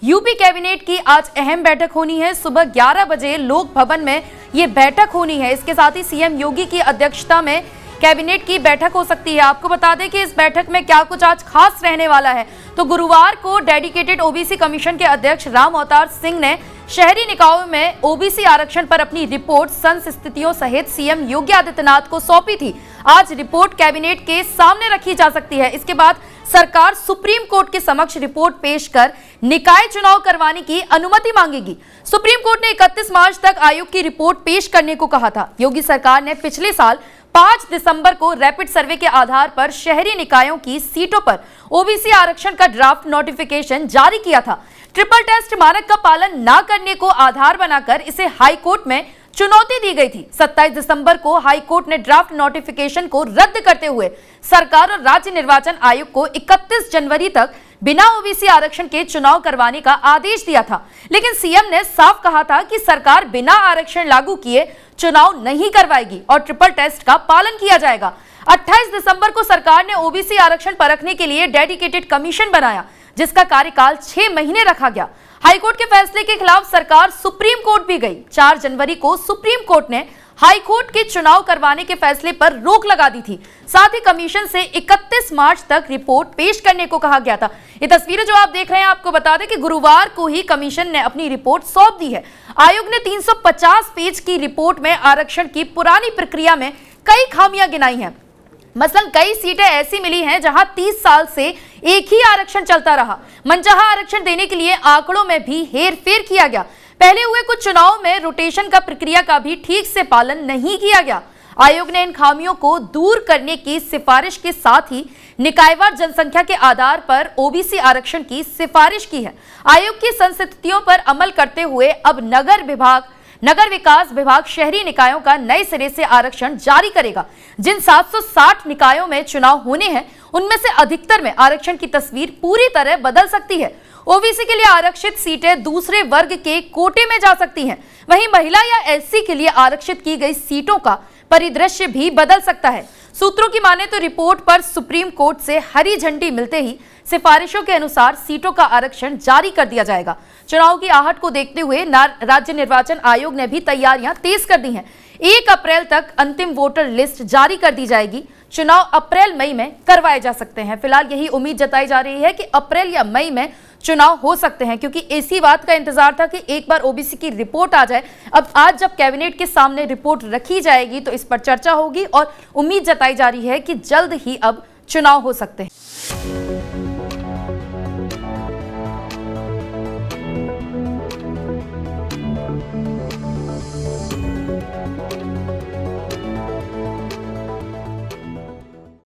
UP cabinet की आज अहम बैठक होनी है। सुबह 11 बजे लोक भवन में ये बैठक होनी है। इसके साथ ही सीएम योगी की अध्यक्षता में कैबिनेट की बैठक हो सकती है। आपको बता दें कि इस बैठक में क्या कुछ आज खास रहने वाला है। तो गुरुवार को डेडिकेटेड ओबीसी कमीशन के अध्यक्ष राम अवतार सिंह ने शहरी निकायों में ओबीसी आरक्षण पर अपनी रिपोर्ट संस्थितियों सहित सीएम योगी आदित्यनाथ को सौंपी थी। आज रिपोर्ट कैबिनेट के सामने रखी जा सकती है। इसके बाद सरकार सुप्रीम कोर्ट के समक्ष रिपोर्ट पेश कर निकाय चुनाव करवाने की अनुमति मांगेगी। सुप्रीम कोर्ट ने 31 मार्च तक आयोग की रिपोर्ट पेश करने को कहा था। योगी सरकार ने पिछले साल 5 दिसंबर को रैपिड सर्वे के आधार पर शहरी निकायों की सीटों पर ओबीसी आरक्षण का ड्राफ्ट नोटिफिकेशन जारी किया था। ट्रिपल टेस्ट मानक का पालन न करने को आधार बनाकर इसे हाई कोर्ट में चुनौती दी गई थी। 27 दिसंबर को हाई कोर्ट ने ड्राफ्ट नोटिफिकेशन को रद्द करते हुए सरकार और राज्य निर्वाचन आयोग को 31 जनवरी तक बिना ओबीसी आरक्षण के चुनाव करवाने का आदेश दिया था। लेकिन सीएम ने साफ कहा था कि सरकार बिना आरक्षण लागू किए चुनाव नहीं करवाएगी और ट्रिपल टेस्ट का पालन किया जाएगा। 28 दिसंबर को सरकार ने ओबीसी आरक्षण परखने के लिए डेडिकेटेड कमीशन बनाया, जिसका कार्यकाल 6 महीने रखा गया। हाईकोर्ट के फैसले के खिलाफ सरकार सुप्रीम कोर्ट भी गई। 4 जनवरी को सुप्रीम कोर्ट ने हाई कोर्ट के चुनाव करवाने के फैसले पर रोक लगा दी थी। साथ ही कमीशन से 31 मार्च तक रिपोर्ट पेश करने को कहा गया था। ये तस्वीरें जो आप देख रहे हैं, आपको बता दें कि गुरुवार को ही कमीशन ने अपनी रिपोर्ट सौंप दी है। आयोग ने 350 पेज की रिपोर्ट में आरक्षण की पुरानी प्रक्रिया में कई खामियां गिनाई हैं। मसलन कई सीटें ऐसी मिली हैं जहां 30 साल से एक ही आरक्षण चलता रहा। मनचाहा आरक्षण देने के लिए आंकड़ों में भी हेरफेर किया गया। पहले हुए कुछ चुनाव में रोटेशन का प्रक्रिया का भी ठीक से पालन नहीं किया गया। आयोग ने इन खामियों को दूर करने की सिफारिश के साथ ही निकायवार जनसंख्या के आधार पर ओबीसी आरक्षण की सिफारिश की है। आयोग की संस्थितियों पर अमल करते हुए अब नगर विकास विभाग शहरी निकायों का नए सिरे से आरक्षण जारी करेगा। जिन 760 निकायों में चुनाव होने हैं, उनमें से अधिकतर में आरक्षण की तस्वीर पूरी तरह बदल सकती है। ओबीसी के लिए आरक्षित सीटें दूसरे वर्ग के कोटे में जा सकती हैं। वहीं महिला या एससी के लिए आरक्षित की गई सीटों का परिदृश्य भी बदल सकता है। सूत्रों की माने तो रिपोर्ट पर सुप्रीम कोर्ट से हरी झंडी मिलते ही सिफारिशों के अनुसार सीटों का आरक्षण जारी कर दिया जाएगा। चुनाव की आहट को देखते हुए राज्य निर्वाचन आयोग ने भी तैयारियां तेज कर दी हैं। 1 अप्रैल तक अंतिम वोटर लिस्ट जारी कर दी जाएगी। चुनाव अप्रैल मई में करवाए जा सकते हैं। फिलहाल यही उम्मीद जताई जा रही है कि अप्रैल या मई में चुनाव हो सकते हैं, क्योंकि इसी बात का इंतजार था कि एक बार ओबीसी की रिपोर्ट आ जाए। अब आज जब कैबिनेट के सामने रिपोर्ट रखी जाएगी तो इस पर चर्चा होगी और उम्मीद जताई जा रही है कि जल्द ही अब चुनाव हो सकते हैं।